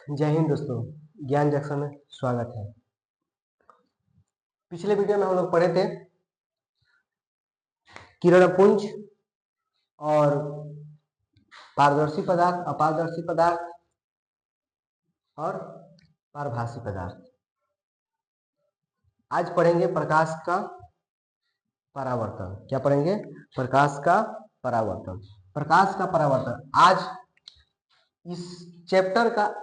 जय हिंद दोस्तों, ज्ञान जंक्शन में स्वागत है। पिछले वीडियो में हम लोग पढ़े थे किरणपुंज और पारदर्शी पदार्थ, अपारदर्शी पदार्थ और पारभासी पदार्थ। आज पढ़ेंगे प्रकाश का परावर्तन। क्या पढ़ेंगे? प्रकाश का परावर्तन। प्रकाश का परावर्तन आज इस चैप्टर का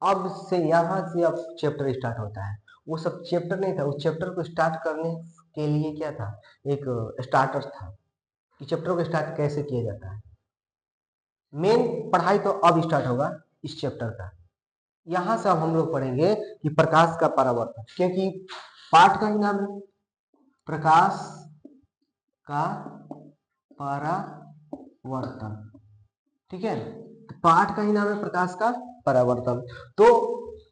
अब से यहाँ से अब चैप्टर स्टार्ट होता है। वो सब चैप्टर नहीं था, उस चैप्टर को स्टार्ट करने के लिए क्या था, एक स्टार्टर था कि चैप्टर को स्टार्ट कैसे किया जाता है। मेन पढ़ाई तो अब स्टार्ट होगा इस चैप्टर का। यहाँ से अब हम लोग पढ़ेंगे कि प्रकाश का परावर्तन, क्योंकि पाठ का ही नाम है प्रकाश का परावर्तन। ठीक है, पाठ का ही नाम है प्रकाश का परावर्तन। तो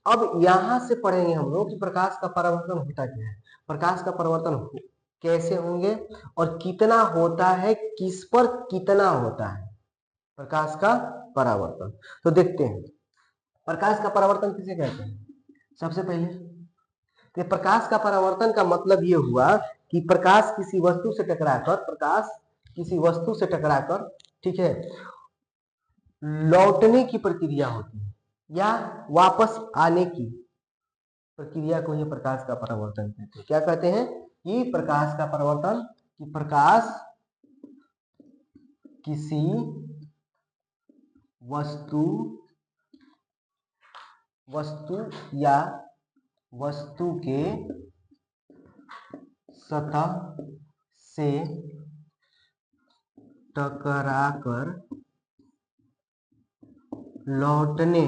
अब यहां से पढ़ेंगे हम लोग कि प्रकाश का परावर्तन होता क्या है, प्रकाश का परावर्तन कैसे होंगे और कितना होता है, किस पर कितना होता है प्रकाश का परावर्तन। तो देखते हैं प्रकाश का परावर्तन किसे कहते हैं। सबसे पहले तो प्रकाश का परावर्तन का मतलब ये हुआ कि प्रकाश किसी वस्तु से टकराकर ठीक है लौटने की प्रक्रिया होती है या वापस आने की प्रक्रिया को ही प्रकाश का परावर्तन कहते हैं। क्या कहते हैं? कि प्रकाश का परावर्तन, कि प्रकाश किसी वस्तु या वस्तु के सतह से टकराकर लौटने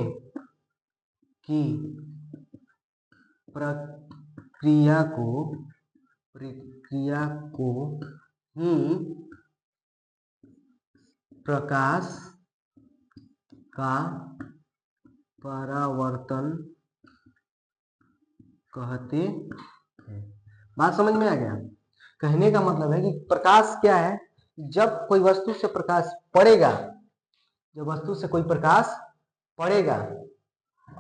की प्रक्रिया को ही प्रकाश का परावर्तन कहते हैं। बात समझ में आ गया? कहने का मतलब है कि प्रकाश क्या है, जब कोई वस्तु से प्रकाश पड़ेगा, जब वस्तु से कोई प्रकाश पड़ेगा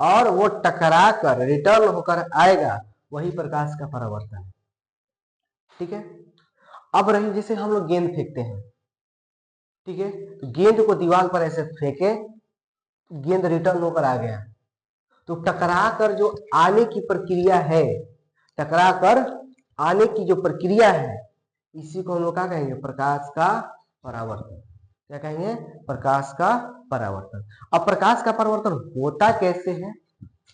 और वो टकरा कर रिटर्न होकर आएगा, वही प्रकाश का परावर्तन है। ठीक है, अब रही जैसे हम लोग गेंद फेंकते हैं, ठीक है, तो गेंद को दीवार पर ऐसे फेंके, गेंद रिटर्न होकर आ गया, तो टकरा कर जो आने की प्रक्रिया है, टकरा कर आने की जो प्रक्रिया है, इसी को हम लोग क्या कहेंगे? प्रकाश का परावर्तन। क्या कहेंगे? प्रकाश का परावर्तन। अब प्रकाश का परावर्तन होता कैसे है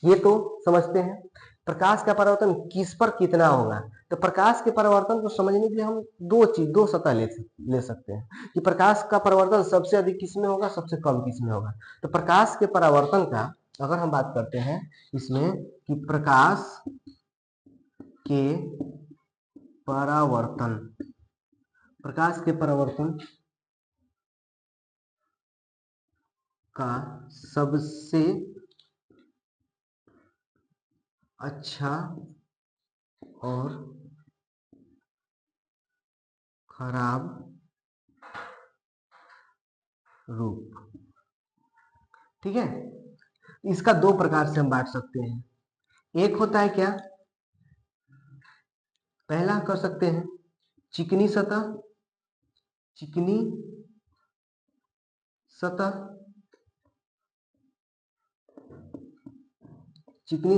ये तो समझते हैं। प्रकाश का परावर्तन किस पर कितना होगा, तो प्रकाश के परावर्तन को समझने के लिए हम दो सतह ले सकते हैं कि प्रकाश का परावर्तन सबसे अधिक किस में होगा, सबसे कम किस में होगा। तो प्रकाश के परावर्तन का अगर हम बात करते हैं इसमें कि प्रकाश के परावर्तन का सबसे अच्छा और खराब रूप, ठीक है, इसका दो प्रकार से हम बांट सकते हैं। एक होता है क्या, पहला कर सकते हैं चिकनी सतह, चिकनी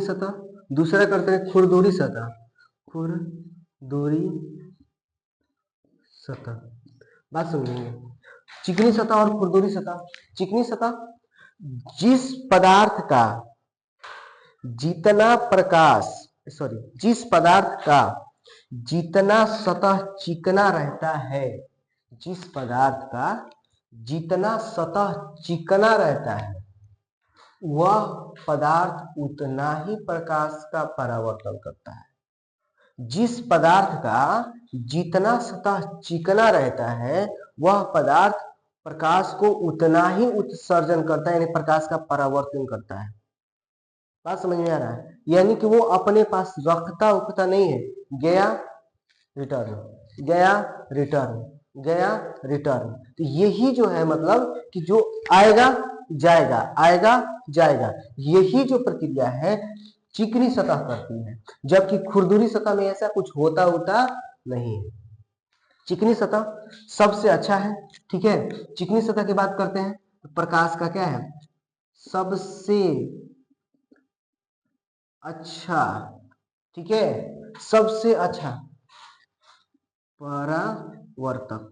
सतह। दूसरा करते हैं खुरदुरी सतह। बात समझेंगे, चिकनी सतह और खुरदुरी सतह। चिकनी सतह, जिस पदार्थ का जितना सतह चिकना रहता है, जिस पदार्थ का जितना सतह चिकना रहता है, वह पदार्थ उतना ही प्रकाश का परावर्तन करता है। जिस पदार्थ का जितना सतह चिकना रहता है, वह पदार्थ प्रकाश को उतना ही उत्सर्जन करता है, यानी प्रकाश का परावर्तन करता है। बात समझ में आ रहा है? यानी कि वो अपने पास रखता नहीं है, गया रिटर्न, गया रिटर्न, गया रिटर्न। तो यही जो है मतलब कि जो आएगा जाएगा, आएगा जाएगा। यही जो प्रक्रिया है चिकनी सतह करती है, जबकि खुरदुरी सतह में ऐसा कुछ होता नहीं है। चिकनी सतह सबसे अच्छा है, ठीक है। चिकनी सतह की बात करते हैं तो प्रकाश का क्या है, सबसे अच्छा, ठीक है, सबसे अच्छा परावर्तक,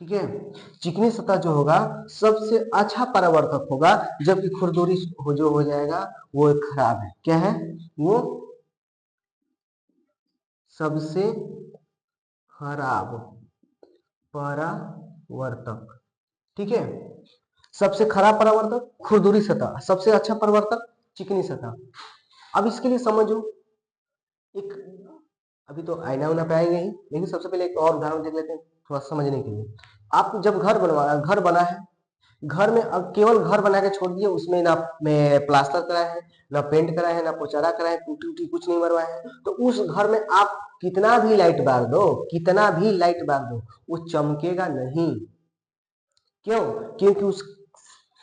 ठीक है। चिकनी सतह जो होगा सबसे अच्छा परावर्तक होगा, जबकि खुरदुरी जो हो जाएगा वो खराब है। क्या है वो, सबसे खराब परावर्तक, ठीक है। सबसे खराब परावर्तक खुरदुरी सतह, सबसे अच्छा परावर्तक चिकनी सतह। अब इसके लिए समझो एक, अभी तो आईना उना पे आएंगे ही, लेकिन सबसे पहले एक और उदाहरण देख लेते हैं थोड़ा समझने के लिए। आप जब घर बना है, घर में अब केवल घर बना के छोड़ दिए, उसमें ना में प्लास्टर करा है, ना पेंट करा है, ना पोचारा करा है, टूटी उटी कुछ नहीं मरवाया है, तो उस घर में आप कितना भी लाइट बार दो, कितना भी लाइट बार दो, वो चमकेगा नहीं। क्यों? क्योंकि उस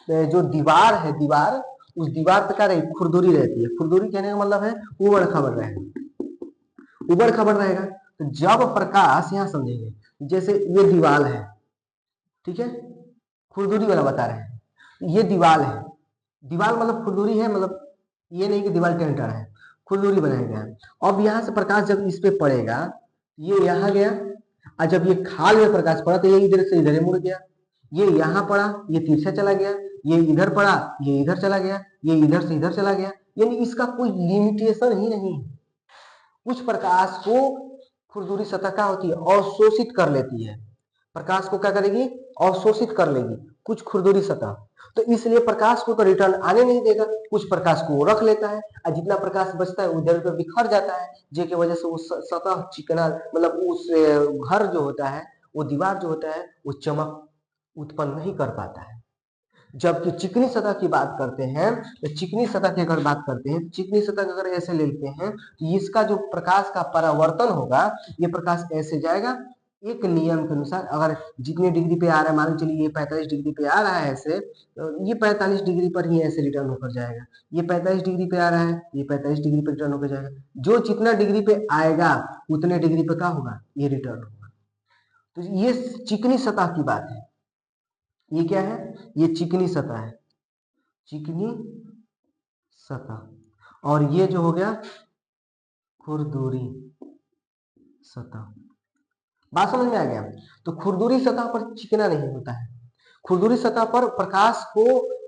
जो दीवार है, दीवार, उस दीवार पे क्या रही, खुरदुरी रहती है। खुरदुरी कहने का मतलब है उबड़ खाबड़ रहेगा, उबड़ खाबड़ रहेगा। तो जब प्रकाश, यहां समझेंगे, जैसे ये दीवार है, ठीक है, खुरदुरी वाला बता रहे हैं, ये दीवार है, दीवार मतलब खुरदुरी है, मतलब ये नहीं कि दीवार टेंटर है, खुरदुरी बनाया गया है। अब यहाँ से प्रकाश जब इस पे पड़ेगा, ये यहाँ गया, और जब ये खाल में प्रकाश पड़ा तो ये इधर से इधर मुड़ गया, ये यहाँ पड़ा, ये तिरछा चला गया, ये इधर पड़ा, ये इधर चला गया, ये इधर से इधर चला गया, यानी इसका कोई लिमिटेशन ही नहीं है। कुछ प्रकाश को खुरदुरी सतह क्या होती है, अवशोषित कर लेती है, प्रकाश को क्या करेगी, अवशोषित कर लेगी कुछ खुरदुरी सतह। तो इसलिए प्रकाश को तो रिटर्न आने नहीं देगा, कुछ प्रकाश को वो रख लेता है, और जितना प्रकाश बचता है उधर उधर बिखर जाता है, जिसकी वजह से उस सतह चिकना, मतलब उस घर जो होता है, वो दीवार जो होता है, वो चमक उत्पन्न नहीं कर पाता है। जबकि चिकनी सतह की बात करते हैं, तो चिकनी सतह की अगर बात करते हैं, चिकनी सतह अगर ऐसे लेते हैं तो इसका जो प्रकाश का परावर्तन होगा, ये प्रकाश ऐसे जाएगा एक नियम के अनुसार। अगर जितने डिग्री पे आ रहा है, मान चलिए ये 45 डिग्री पे आ रहा है ऐसे, तो ये 45 डिग्री पर ही ऐसे रिटर्न होकर जाएगा। ये 45 डिग्री पे आ रहा है, ये 45 डिग्री पे रिटर्न होकर जाएगा। जो जितना डिग्री पे आएगा उतने डिग्री पे क्या होगा, ये रिटर्न होगा। तो ये चिकनी सतह की बात है। ये क्या है, ये चिकनी सतह है, चिकनी सतह। और ये जो हो गया खुरदुरी सतह। बात समझ में आ गया? तो खुरदुरी सतह पर चिकना नहीं होता है, खुरदुरी सतह पर प्रकाश को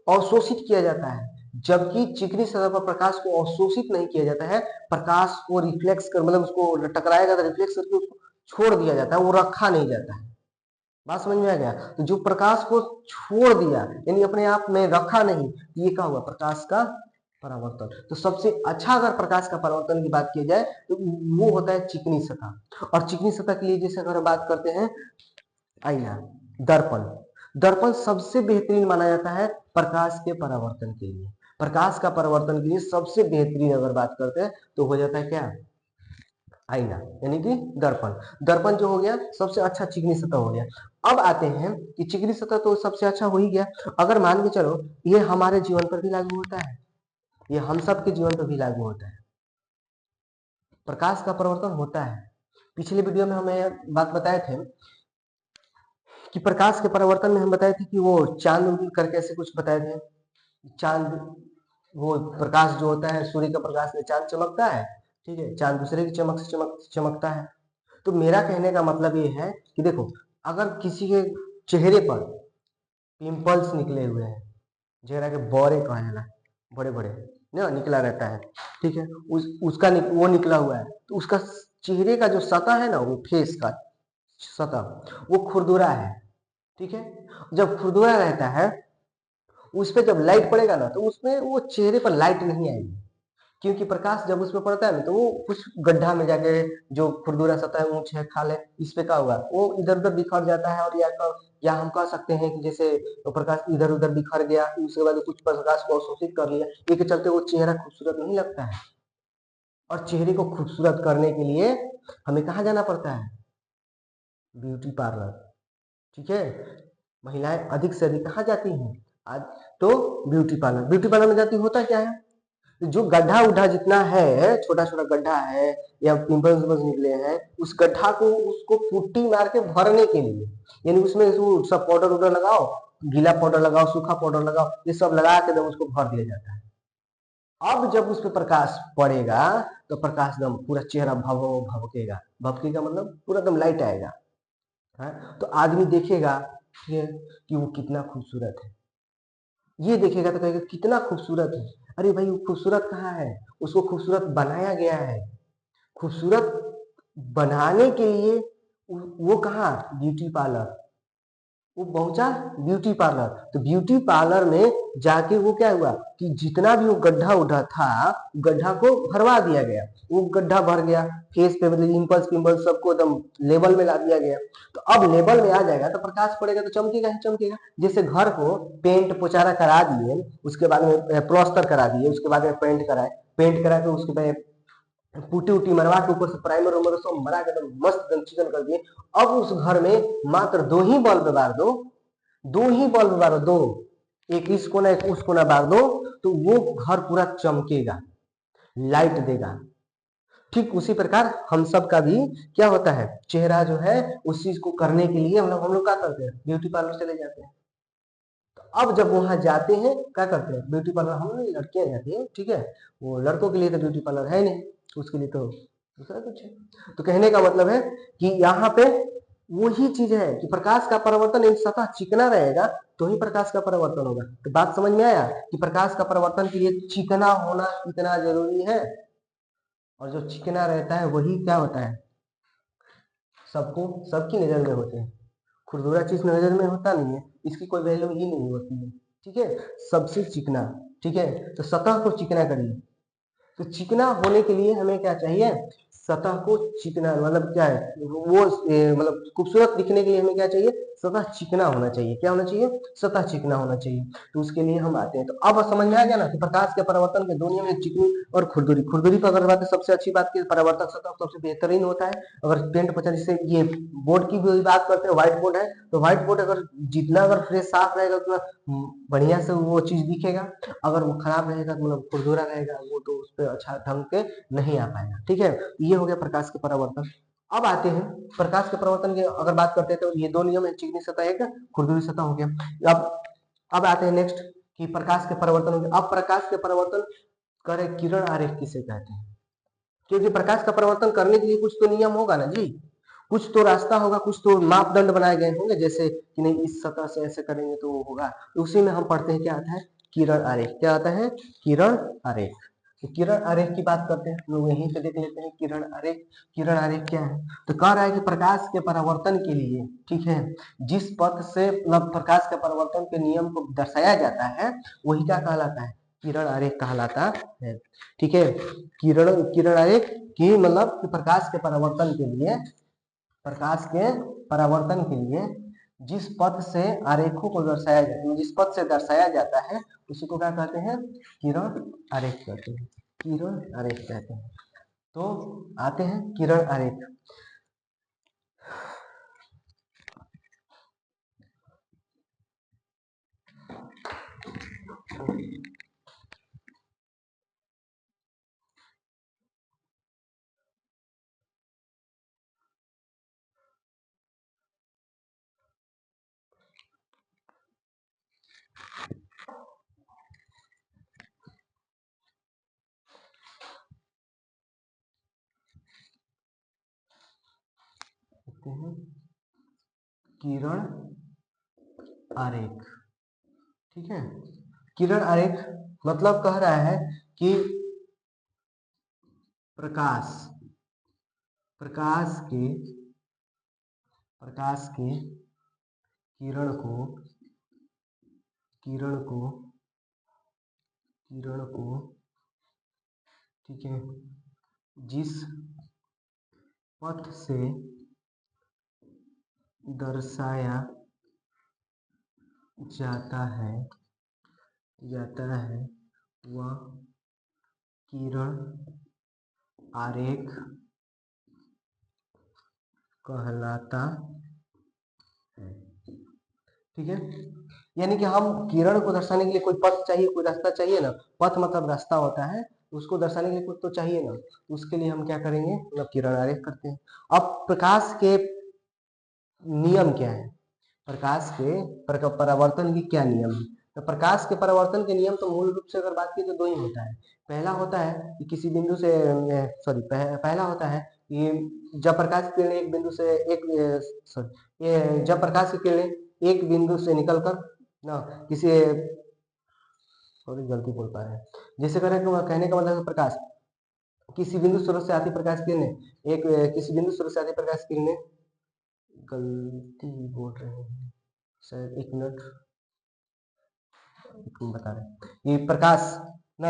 अवशोषित किया जाता है, जबकि चिकनी सतह पर प्रकाश को अवशोषित नहीं किया जाता है, प्रकाश को रिफ्लेक्स कर, मतलब उसको टकराएगा तो रिफ्लेक्स करके उसको छोड़ दिया जाता है, वो रखा नहीं जाता है। बात समझ में आ गया? तो जो प्रकाश को छोड़ दिया, यानी अपने आप में रखा नहीं, ये क्या हुआ, प्रकाश का परावर्तन। तो सबसे अच्छा अगर प्रकाश का परावर्तन की बात की जाए तो वो होता है चिकनी सतह। और चिकनी सतह के लिए जैसे अगर बात करते हैं, आईना, दर्पण, दर्पण सबसे बेहतरीन माना जाता है प्रकाश के परावर्तन के लिए। प्रकाश का परावर्तन के लिए सबसे बेहतरीन अगर बात करते हैं तो हो जाता है क्या, आईना, यानी कि दर्पण। दर्पण जो हो गया सबसे अच्छा चिकनी सतह हो गया। अब आते हैं कि चिकनी सतह तो सबसे अच्छा हो ही गया, अगर मान के चलो ये हमारे जीवन पर भी लागू होता है, ये हम सब के जीवन पर भी लागू होता है, प्रकाश का परिवर्तन होता है। पिछले वीडियो में हमें बात बताए थे कि प्रकाश के परिवर्तन में हम बताए थे कि वो चांद करके ऐसे कुछ बताए थे, चांद, वो प्रकाश जो होता है सूर्य का प्रकाश में चांद चमकता है, ठीक है, चांद दूसरे की चमक से चमकता है। तो मेरा कहने का मतलब ये है कि देखो, अगर किसी के चेहरे पर पिंपल्स निकले हुए हैं, चेहरा के बौरे कहे ना, बड़े बड़े ना निकला रहता है, ठीक है, उसका वो निकला हुआ है, तो उसका चेहरे का जो सतह है ना, वो फेस का सतह वो खुरदुरा है, ठीक है। जब खुरदुरा रहता है, उस पर जब लाइट पड़ेगा ना, तो उसमें वो चेहरे पर लाइट नहीं आएगी, क्योंकि प्रकाश जब उसमें पड़ता है ना, तो वो कुछ गड्ढा में जाके, जो खुरदुरा सतह है, ऊंच है, खाल है, इस पे क्या हुआ, वो इधर उधर बिखर जाता है। और या हम कह सकते हैं कि जैसे प्रकाश इधर उधर बिखर गया, उसके बाद कुछ प्रकाश को अवशोषित कर लिया, इसके चलते वो चेहरा खूबसूरत नहीं लगता है। और चेहरे को खूबसूरत करने के लिए हमें कहाँ जाना पड़ता है, ब्यूटी पार्लर, ठीक है। महिलाएं अधिक से अधिक कहाँ जाती हैं, आज तो ब्यूटी पार्लर में जाती होता क्या है, जो गड्ढा उड्ढा जितना है, छोटा छोटा गड्ढा है या पिंपल्स निकले हैं, उस गड्ढा को उसको पुट्टी मार के भरने के लिए, यानी उसमें सब पाउडर उडर लगाओ, गीला पाउडर लगाओ, सूखा पाउडर लगाओ, ये सब लगा के एकदम उसको भर दिया जाता है। अब जब उस पर प्रकाश पड़ेगा तो प्रकाश एकदम पूरा चेहरा भवकेगा। भवकेगा मतलब पूरा एकदम लाइट आएगा है? तो आदमी देखेगा कि वो कितना खूबसूरत है, ये देखेगा तो कहेगा कितना खूबसूरत है। अरे भाई वो खूबसूरत कहाँ है, उसको खूबसूरत बनाया गया है। खूबसूरत बनाने के लिए वो कहाँ, ब्यूटी पार्लर, वो पहुंचा ब्यूटी पार्लर। तो ब्यूटी पार्लर में जाके वो क्या हुआ कि जितना भी वो गड्ढा उड्ढा था, गड्ढा को भरवा दिया गया। वो गड्ढा भर गया, फेस पे मतलब पिंपल्स पिंपल्स सबको एकदम लेवल में ला दिया गया। तो अब लेवल में आ जाएगा तो प्रकाश पड़ेगा तो चमकेगा ही चमकेगा। जैसे घर को पेंट पोचारा करा दिए, उसके बाद में प्लास्टर करा दिए, उसके बाद में पेंट करा के उसके बाद पुट्टी उट्टी मरवा के ऊपर से प्राइमर उमर सब मरा के एकदम मस्त चिकन कर दिए। अब उस घर में मात्र दो ही बल्ब बार दो, दो ही बल्ब बार दो, एक इस कोना एक उस कोना बार दो, तो वो घर पूरा चमकेगा, लाइट देगा। ठीक उसी प्रकार हम सब का भी क्या होता है, चेहरा जो है उस चीज को करने के लिए हम लोग क्या करते हैं, ब्यूटी पार्लर चले जाते हैं। तो अब जब वहां जाते हैं क्या करते हैं, ब्यूटी पार्लर हम लड़कियां जाती है, ठीक है, वो लड़कों के लिए तो ब्यूटी पार्लर है नहीं, उसके लिए तो दूसरा कुछ है। तो कहने का मतलब है कि यहाँ पे वही चीज है कि प्रकाश का परिवर्तन एक सतह चिकना रहेगा तो ही प्रकाश का परिवर्तन होगा। तो बात समझ में आया कि प्रकाश का परिवर्तन के लिए चिकना होना कितना जरूरी है, और जो चिकना रहता है वही क्या होता है, सबको सबकी नजर में होते हैं। खुरदुरा चीज नजर में होता नहीं है, इसकी कोई वैल्यू ही नहीं होती है, ठीक है, सबसे चिकना। ठीक है, तो सतह को चिकना करिए। तो चिकना होने के लिए हमें क्या चाहिए, सतह को चिकना मतलब क्या है वो मतलब खूबसूरत दिखने के लिए हमें क्या चाहिए, सतह चिकना होना चाहिए। क्या होना चाहिए, सतह चिकना होना चाहिए। तो उसके लिए हम आते हैं। तो अब समझ में आ गया ना कि प्रकाश के परिवर्तन के दो नियम, चिकनी और खुरदुरी। खुरदुरी पर अगर बात है, सबसे अच्छी बात की परावर्तक सतह सबसे बेहतरीन होता है। अगर पेंट पचा जैसे ये बोर्ड की भी बात करते हैं, व्हाइट बोर्ड है तो व्हाइट बोर्ड अगर जितना अगर फ्रेश साफ रहेगा उतना बढ़िया से वो चीज दिखेगा। अगर वो खराब रहेगा तो मतलब खुरदुरा रहेगा, वो तो उस पर अच्छा ढंग के नहीं आ पाएगा। ठीक है, ये हो गया प्रकाश के परावर्तन। अब आते हैं प्रकाश के परावर्तन की अगर बात करते हैं तो ये दो नियम है, चिकनी सतह एक, खुरदुरी सतह हो गया। अब आते हैं नेक्स्ट कि प्रकाश के परावर्तन हो गया। अब प्रकाश के परावर्तन करे किरण आरेख किसे कहते हैं, क्योंकि प्रकाश का परिवर्तन करने के लिए कुछ तो नियम होगा ना जी, कुछ तो रास्ता होगा, कुछ तो मापदंड बनाए गए होंगे, जैसे कि नहीं इस सतह से ऐसे करेंगे तो वो होगा। तो उसी में हम पढ़ते हैं क्या आता है, किरण आरेख। क्या आता है, किरण आरेख। तो किरण आरेख की बात करते हैं, हम लोग यहीं पे देख लेते हैं किरण आरेख। किरण आरेख क्या है, तो कह रहा है कि प्रकाश के परावर्तन के लिए, ठीक है, जिस पथ से मतलब प्रकाश के परावर्तन के नियम को दर्शाया जाता है वही क्या कहलाता है, किरण आरेख कहलाता है। ठीक है, किरण किरण आरेख की मतलब कि प्रकाश के परावर्तन के लिए, प्रकाश के परावर्तन के लिए जिस पथ से आरेखों को दर्शाया जाता है, जिस पथ से दर्शाया जाता है उसी को क्या कहते हैं, किरण आरेख कहते हैं, किरण आरेख कहते हैं। तो आते हैं किरण आरेख। किरण आरेख, ठीक है, किरण आरेख मतलब कह रहा है कि प्रकाश प्रकाश के प्रकाश के किरण को किरण को किरण को ठीक है, जिस पथ से दर्शाया जाता है वह किरण आरेख कहलाता है। ठीक है, यानी कि हम किरण को दर्शाने के लिए कोई पथ चाहिए, कोई रास्ता चाहिए ना, पथ मतलब रास्ता होता है, तो उसको दर्शाने के लिए कुछ तो चाहिए ना, तो उसके लिए हम क्या करेंगे, मतलब किरण आरेख करते हैं। अब प्रकाश के नियम क्या है, प्रकाश के परावर्तन की क्या नियम है, तो प्रकाश के परावर्तन के नियम तो मूल रूप से अगर बात की तो दो ही होता है। पहला होता है कि किसी बिंदु से पहला होता है कि जब प्रकाश की किरणें एक बिंदु से जब प्रकाश की किरणें एक बिंदु से निकलकर ना किसी, थोड़ी गलती बोल पा रहे हैं, जैसे कहने का मतलब प्रकाश किसी बिंदु स्रोत से आती प्रकाश किरणें एक किसी बिंदु स्रोत से आती प्रकाश किरणें, गलती बोल रहे हैं शायद, एक मिनट बता रहे ये प्रकाश ना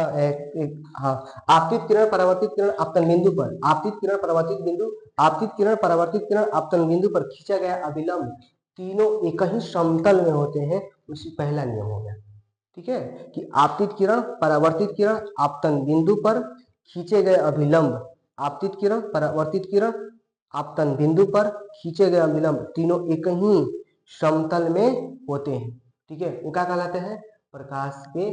हाँ, आपतित किरण परावर्तित किरण आपतन बिंदु पर, आपतित किरण परावर्तित किरण आपतन बिंदु पर खींचा गया अभिलंब तीनों एक ही समतल में होते हैं, उसी पहला नियम हो गया। ठीक है, कि आपतित किरण परावर्तित किरण आपतन बिंदु पर खींचे गए अभिलंब, आपतित किरण परावर्तित किरण आपतन बिंदु पर खींचे गए अभिलंब तीनों एक ही समतल में होते हैं। ठीक है, वो क्या कहलाते हैं, प्रकाश के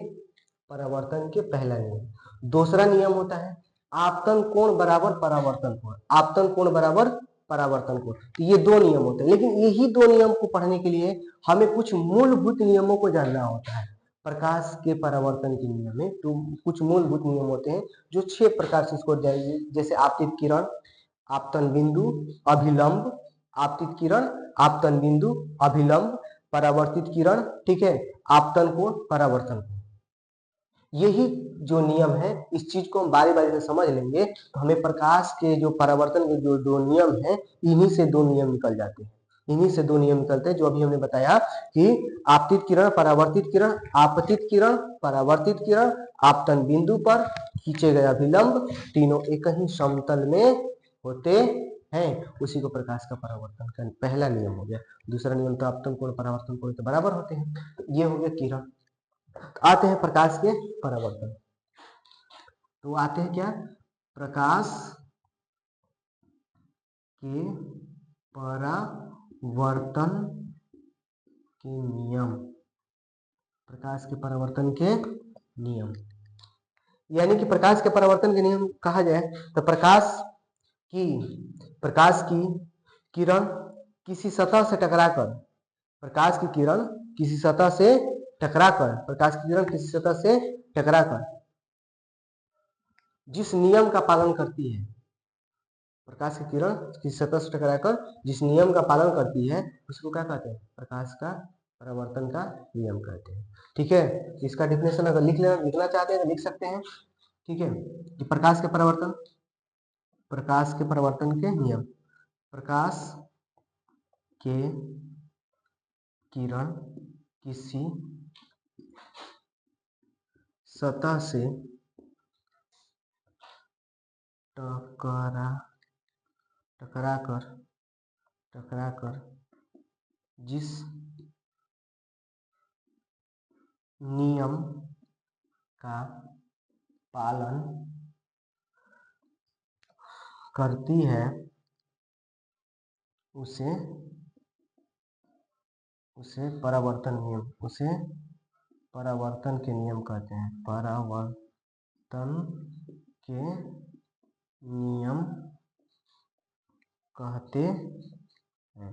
परावर्तन के पहला नियम। दूसरा नियम होता है आपतन कोण बराबर परावर्तन कोण, आपतन कोण बराबर परावर्तन कोण, तो ये दो नियम होते हैं। लेकिन यही दो नियम को पढ़ने के लिए हमें कुछ मूलभूत नियमों को जानना होता है। प्रकाश के परावर्तन के नियम में तो कुछ मूलभूत नियम होते हैं जो 6 प्रकार से इसको जैसे आपतित किरण, आपतन बिंदु, अभिलंब, आपतित किरण, आपतन बिंदु, अभिलंब, परावर्तित किरण, ठीक है, आपतन कोण, परावर्तन कोण। यही जो नियम है, इस चीज को हम बारी बारी से समझ लेंगे तो हमें प्रकाश के जो परावर्तन के जो दो नियम है, इन्हीं से दो नियम निकल जाते हैं, इन्हीं से दो नियम निकलते हैं जो अभी हमने बताया कि आपतित किरण परावर्तित किरण, आपतित किरण परावर्तित किरण आपतन बिंदु पर खींचे गए अभिलंब तीनों एक ही समतल में होते हैं, उसी को प्रकाश का परावर्तन का पहला नियम हो गया। दूसरा नियम तो आपतन कोण परावर्तन कोण तो बराबर होते हैं, तो ये हो गया किरण। आते हैं प्रकाश के परावर्तन, तो आते हैं क्या, प्रकाश के परावर्तन के नियम, प्रकाश के परावर्तन के नियम, यानी कि प्रकाश के परावर्तन के नियम कहा जाए तो प्रकाश की किरण किसी सतह से टकराकर, प्रकाश की किरण किसी सतह से टकराकर, प्रकाश की किरण किसी सतह से टकराकर जिस नियम का पालन करती है, प्रकाश की किरण किसी सतह से टकराकर जिस नियम का पालन करती है उसको क्या कहते हैं, प्रकाश का परावर्तन का नियम कहते हैं। ठीक है, इसका डिफिनेशन अगर लिखना चाहते हैं तो लिख सकते हैं। ठीक है, कि प्रकाश के परावर्तन के नियम, प्रकाश के किरण किसी सतह से टकराकर जिस नियम का पालन करती है उसे परावर्तन के नियम कहते हैं, परावर्तन के नियम कहते हैं।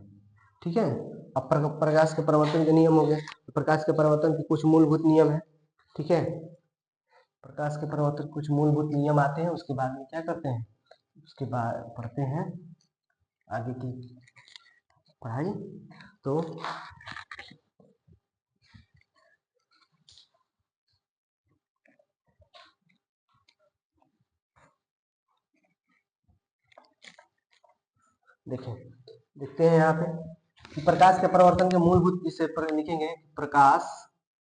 ठीक है, अब प्रकाश के परावर्तन के नियम हो गए, तो प्रकाश के परावर्तन के कुछ मूलभूत नियम है। ठीक है, प्रकाश के परावर्तन कुछ मूलभूत नियम आते हैं, उसके बाद में क्या करते हैं, उसके बाद पढ़ते हैं आगे की पढ़ाई। तो देखते हैं यहाँ पे कि प्रकाश के परावर्तन के मूलभूत, जिसे लिखेंगे प्रकाश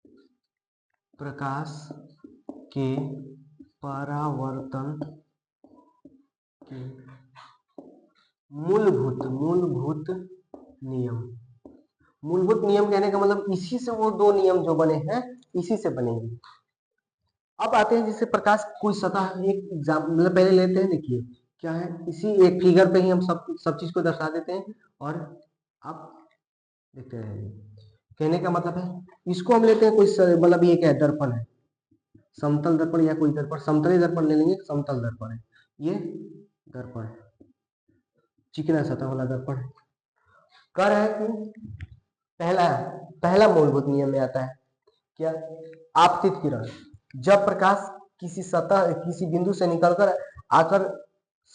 के परावर्तन के मूलभूत नियम कहने का मतलब इसी से वो दो नियम जो बने हैं इसी से बनेंगे। अब आते हैं जैसे प्रकाश कोई सतह, एक एग्जाम्पल मतलब पहले लेते हैं, देखिए क्या है, इसी एक फिगर पे ही हम सब चीज को दर्शा देते हैं और अब देखते हैं कहने का मतलब है इसको हम लेते हैं कोई मतलब ये क्या है, दर्पण है, समतल दर्पण या कोई दर्पण, समतली दर्पण ले लेंगे, समतल दर्पण है, ये दर्पण है, चिकना सतह वाला दर्पण है। कह रहा है कि पहला पहला मूलभूत नियम में आता है क्या, आपतित किरण, जब प्रकाश किसी सतह किसी बिंदु से निकलकर आकर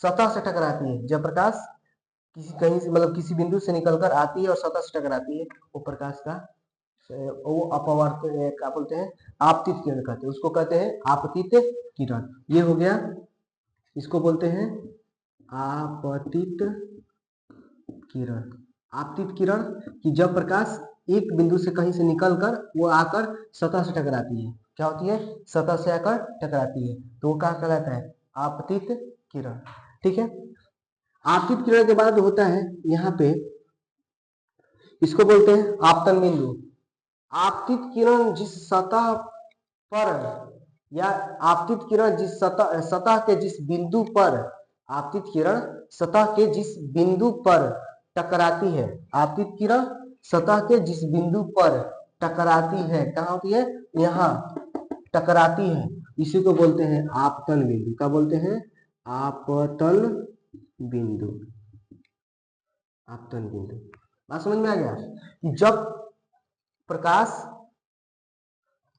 सतह से टकराती है, जब प्रकाश किसी कहीं से मतलब किसी बिंदु से निकलकर आती है और सतह से टकराती है, वो प्रकाश का वो अपवर्त क्या बोलते हैं, आपतित किरण कहते हैं, उसको कहते हैं आपतित किरण। ये हो गया, इसको बोलते हैं आपतित किरण। आपतित किरण कि जब प्रकाश एक बिंदु से कहीं से निकलकर वो आकर सतह से टकराती है, क्या होती है, सतह से आकर टकराती है, तो वो क्या कहलाता है, आपतित किरण। ठीक है, आपतित किरण के बाद होता है यहाँ पे, इसको बोलते हैं आपतन बिंदु। आपतित किरण जिस सतह पर या आपतित किरण जिस सतह के जिस बिंदु पर, आपतित किरण सतह के जिस बिंदु पर टकराती है, आपतित किरण सतह के जिस बिंदु पर टकराती है, कहाँ होती है, यहाँ टकराती है, इसी को बोलते हैं आपतन बिंदु। क्या बोलते हैं, आपतन बिंदु। आपतन बिंदु बात समझ में आ गया कि जब प्रकाश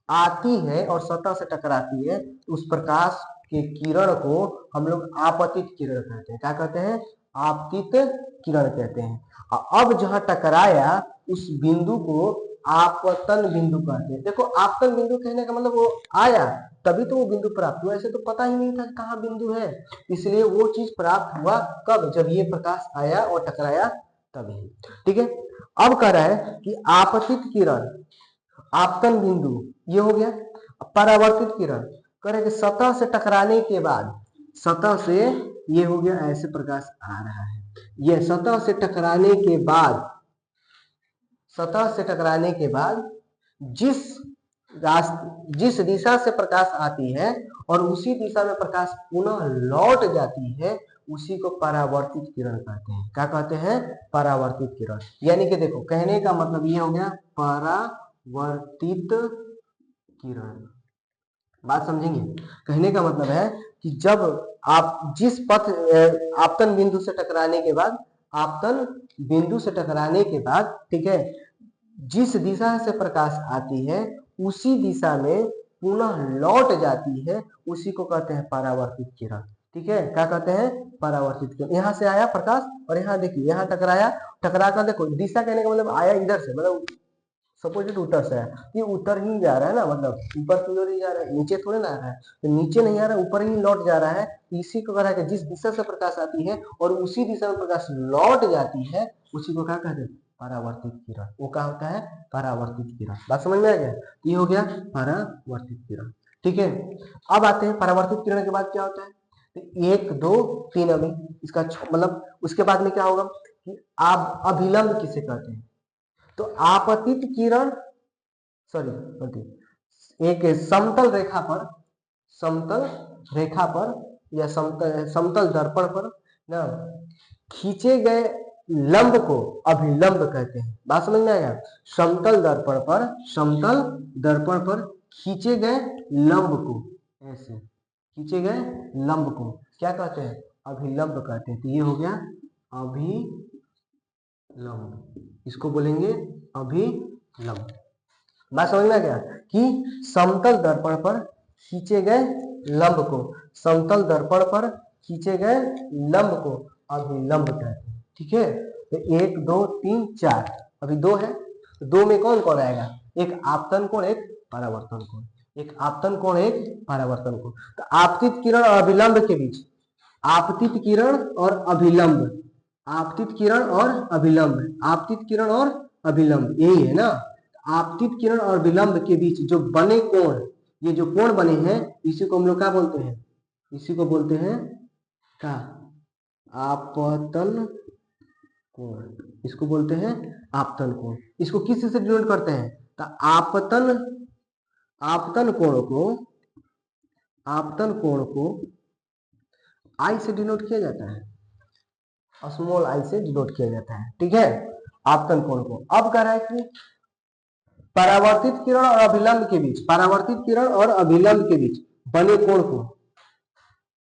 आती है और सतह से टकराती है, उस प्रकाश के किरण को हम लोग आपतित किरण कहते हैं। क्या कहते हैं, आपतित किरण कहते हैं। अब जहां टकराया उस बिंदु को आपतन बिंदु कहते हैं। देखो आपतन बिंदु कहने का मतलब वो आया तभी तो वो बिंदु प्राप्त हुआ, ऐसे तो पता ही नहीं था कहाँ बिंदु है, इसलिए वो चीज प्राप्त हुआ कब, जब ये प्रकाश आया और टकराया तभी। ठीक है, अब कह रहा है कि आपतित किरण, आपतन बिंदु ये हो गया। परावर्तित किरण कह रहे कि सतह से टकराने के बाद, सतह से ये हो गया, ऐसे प्रकाश आ रहा है, ये सतह से टकराने के बाद, सतह से टकराने के बाद जिस दिशा से प्रकाश आती है और उसी दिशा में प्रकाश पुनः लौट जाती है, उसी को परावर्तित किरण कहते हैं। क्या कहते हैं, परावर्तित किरण। यानी कि देखो कहने का मतलब ये हो गया परावर्तित किरण। बात समझेंगे, कहने का मतलब है कि जब आप जिस पथ आपतन बिंदु से टकराने के बाद, आपतन बिंदु से टकराने के बाद, ठीक है, जिस दिशा से प्रकाश आती है उसी दिशा में पुनः लौट जाती है, उसी को कहते हैं परावर्तित किरण। ठीक है, क्या कहते हैं, परावर्तित किरण। यहाँ से आया प्रकाश और यहाँ देखिए यहाँ टकराया, टकरा कर देखो दिशा कहने का मतलब आया इधर से, मतलब सपोजिट उत्तर से है, ये उत्तर ही जा रहा है ना, मतलब ऊपर की ओर ही जा रहा है, नीचे थोड़े ना आ रहा है, तो नीचे नहीं आ रहा है, ऊपर ही लौट जा रहा है। इसी को कह रहा है कि जिस दिशा से प्रकाश आती है और उसी दिशा में प्रकाश लौट जाती है, उसी को क्या कहते हैं, परावर्तित किरण। वो क्या होता है, परावर्तित किरण। बात समझ में आ गया, ये हो गया परावर्तित किरण। ठीक है, अब आते हैं परावर्तित किरण के बाद क्या होता है, तो 1 2 3 अभी इसका मतलब उसके बाद में क्या होगा कि आप अभिलंब किसे कहते हैं, तो आपतित किरण, सॉरी एक समतल रेखा पर, समतल रेखा पर या समतल दर्पण पर ना खींचे गए लंब को अभिलंब कहते हैं। बात समझ में आएगा, समतल दर्पण पर, समतल दर्पण पर खींचे गए लंब को, ऐसे खींचे गए लंब को क्या कहते हैं, अभिलंब कहते हैं। तो ये हो गया अभिलंब, इसको बोलेंगे अभिलंब। बात समझ में आ गया कि समतल दर्पण पर खींचे गए लंब को, समतल दर्पण पर खींचे गए लंब को अभिलंब कहते हैं। ठीक है, तो 1 2 3 4 अभी 2 है, तो 2 में कौन कौन आएगा, एक आपतन कोण, एक परावर्तन कोण, एक आपतन कोण, एक परावर्तन कोण। तो आपतित किरण और अभिलंब के बीच, आपतित किरण और अभिलंब, आपतित किरण और अभिलंब, आपतित किरण और अभिलंब यही है ना। आपतित किरण और विलंब के बीच जो बने कोण, ये जो कोण बने हैं इसी को हम लोग क्या बोलते हैं, इसी को बोलते हैं क्या, आपतन कोण, इसको बोलते हैं आपतन कोण। इसको किस से डिनोट करते हैं, तो आपतन, आपतन कोण को आई से डिनोट किया जाता है, स्मॉल आई से डिनोट किया जाता है। ठीक है, आपतन कोण को। अब कह रहा है कि परावर्तित किरण और अभिलंब के बीच, परावर्तित किरण और अभिलंब के बीच बने कोण को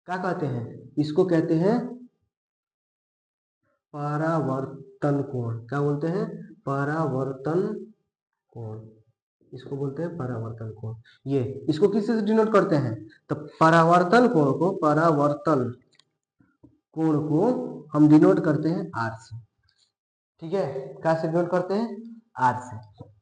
क्या कहते हैं? इसको कहते हैं परावर्तन कोण। क्या बोलते हैं? परावर्तन कोण। इसको बोलते हैं परावर्तन कोण। ये इसको किससे डिनोट करते हैं? तो परावर्तन कोण को, परावर्तन कोण को हम डिनोट करते हैं आर से। ठीक है, क्या से डिनोट करते हैं? आर से।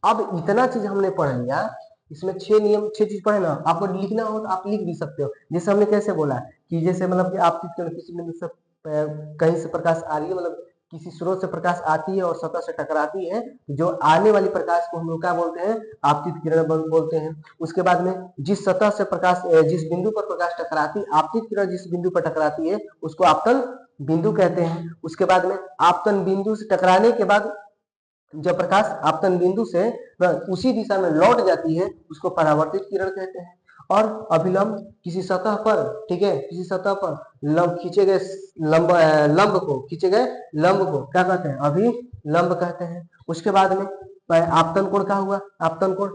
अब इतना चीज हमने पढ़ लिया, इसमें 6 नियम, 6 चीज पढ़े ना। आपको लिखना हो तो आप लिख भी सकते हो। जैसे हमने कैसे बोला कि जैसे मतलब कि आप किसी बिंदु से कहीं से प्रकाश आ रही है, मतलब किसी स्रोत से प्रकाश आती है और सतह से टकराती है, जो आने वाली प्रकाश को हम लोग क्या बोलते हैं? आपतित किरण बोलते हैं। उसके बाद में जिस सतह से प्रकाश, जिस बिंदु पर प्रकाश टकराती, आपतित किरण जिस बिंदु पर टकराती है उसको आपतन बिंदु कहते हैं। उसके बाद में आपतन बिंदु से टकराने के बाद जब प्रकाश आपतन बिंदु से उसी दिशा में लौट जाती है उसको परावर्तित किरण कहते हैं। और अभिलंब किसी सतह पर, ठीक है, किसी सतह पर लंब खींचे गए लंब को, खींचे गए लंब को क्या कहते हैं? अभिलंब कहते हैं। उसके बाद में आपतन कोण क्या हुआ? आपतन कोण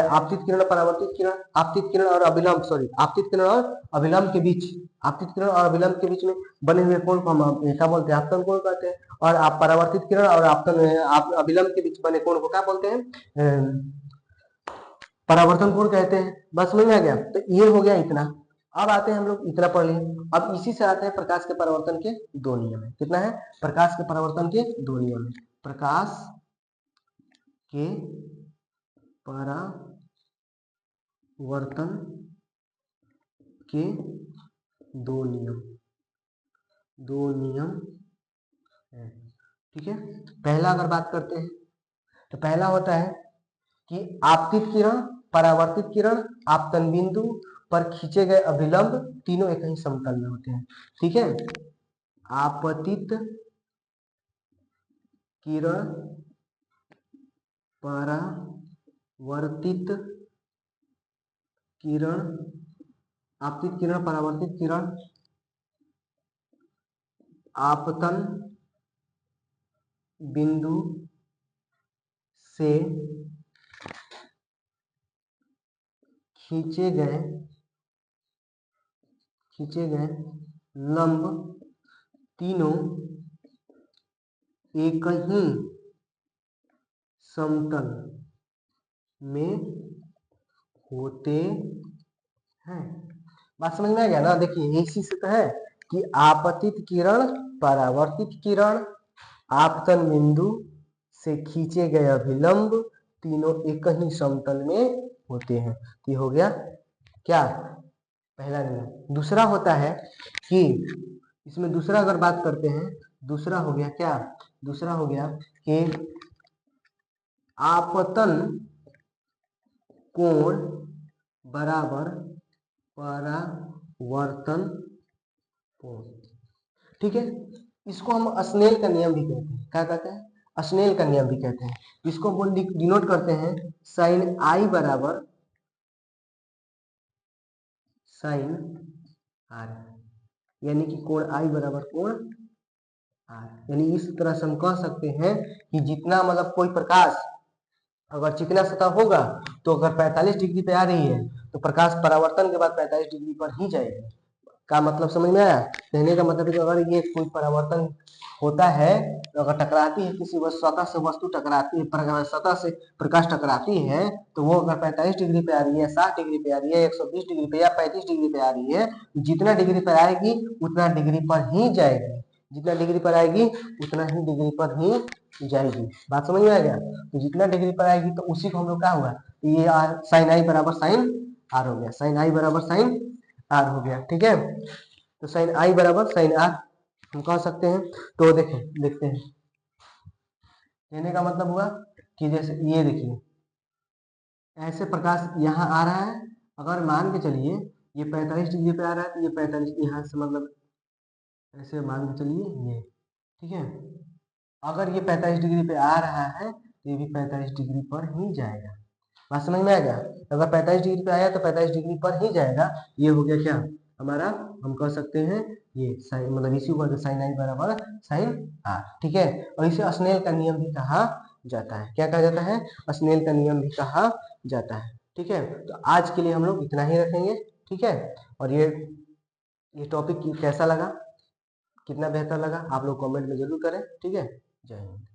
आपतित किरण, परावर्तित किरण, आपतित किरण और अभिलंब, सॉरी, आपतित किरण और अभिलंब के बीच, आपतित किरण और अभिलंब के बीच में बने हुए कोण को हम क्या बोलते हैं? आपतन कोण कहते हैं। और आप परावर्तित किरण और आपतन अभिलंब के बीच बने कोण को क्या बोलते हैं? परावर्तन कोण कहते हैं। बस समझ में आ गया? तो ये हो गया इतना। अब आते हैं हम लोग, इतना पढ़ लिए, अब इसी से आते हैं प्रकाश के परावर्तन के 2 नियम है। कितना है? प्रकाश के परावर्तन के 2 नियम है। प्रकाश के परावर्तन के 2 नियम, 2 नियम है। ठीक है, पहला अगर बात करते हैं तो पहला होता है कि आपतित किरण, परावर्तित किरण, आपतन बिंदु पर खींचे गए अभिलंब तीनों एक ही समतल में होते हैं। ठीक है, आपतित किरण, परावर्तित किरण, आपतित किरण, परावर्तित किरण, आपतन बिंदु से खींचे गए लंब तीनों एक ही समतल में होते हैं। बात समझ में आ गया ना? देखिए इसी से तो है कि आपतित किरण, परावर्तित किरण, आपतन बिंदु से खींचे गए अभिलंब तीनों एक ही समतल में होते हैं। ये हो गया क्या? पहला नियम। दूसरा होता है कि इसमें दूसरा अगर बात करते हैं, दूसरा हो गया क्या? दूसरा हो गया कि आपतन कोण बराबर परावर्तन कोण। ठीक है, इसको हम स्नेल का नियम भी कहते हैं। क्या कहते हैं? स्नेल का नियम भी कहते हैं। इसको डिनोट करते हैं साइन आई बराबर साइन आर, यानी कि कोण आई बराबर कोण आर। यानी इस तरह से हम कह सकते हैं कि जितना मतलब कोई प्रकाश अगर चिकना सतह होगा तो अगर 45 डिग्री पे आ रही है तो प्रकाश परावर्तन के बाद 45 डिग्री पर ही जाएगी। का मतलब समझ में आया? कहने का मतलब है कि अगर ये कोई परावर्तन होता है तो अगर टकराती है किसी सतह से, वस्तु टकराती है, सतह से प्रकाश टकराती है, तो वो अगर 45 डिग्री पे आ रही है, 60 डिग्री पे आ रही है, 120 डिग्री पे या 35 डिग्री पे आ रही है, जितना डिग्री पर आएगी उतना डिग्री पर ही जाएगी, जितना डिग्री पर आएगी उतना ही डिग्री पर ही जाएगी। बात समझ में आ गया? तो जितना डिग्री पर आएगी तो उसी को हम लोग क्या हुआ, ये साइन आई बराबर साइन आर हो गया, साइन आई बराबर साइन आर हो गया। ठीक है, तो साइन आई बराबर साइन आर हम कह सकते हैं। तो देखते हैं, कहने का मतलब हुआ कि जैसे ये देखिए ऐसे प्रकाश यहाँ आ रहा है, अगर मान के चलिए ये 45 डिग्री पे आ रहा है तो ये 45 यहाँ से मतलब ऐसे मान के चलिए ये, ठीक है, अगर ये 45 डिग्री पे आ रहा है तो ये भी 45 डिग्री पर ही जाएगा। बात समझ में आ गया? अगर 45 डिग्री पे आया तो 45 डिग्री पर ही जाएगा। ये हो गया क्या हमारा, हम कह सकते हैं ये साइन, मतलब इसी को साइन आई बराबर साइन आर। ठीक है, और इसे स्नेल का नियम भी कहा जाता है। क्या कहा जाता है? स्नेल का नियम भी कहा जाता है। ठीक है, तो आज के लिए हम लोग इतना ही रखेंगे। ठीक है, और ये टॉपिक कैसा लगा, कितना बेहतर लगा, आप लोग कमेंट में जरूर करें। ठीक है, जय हिंद।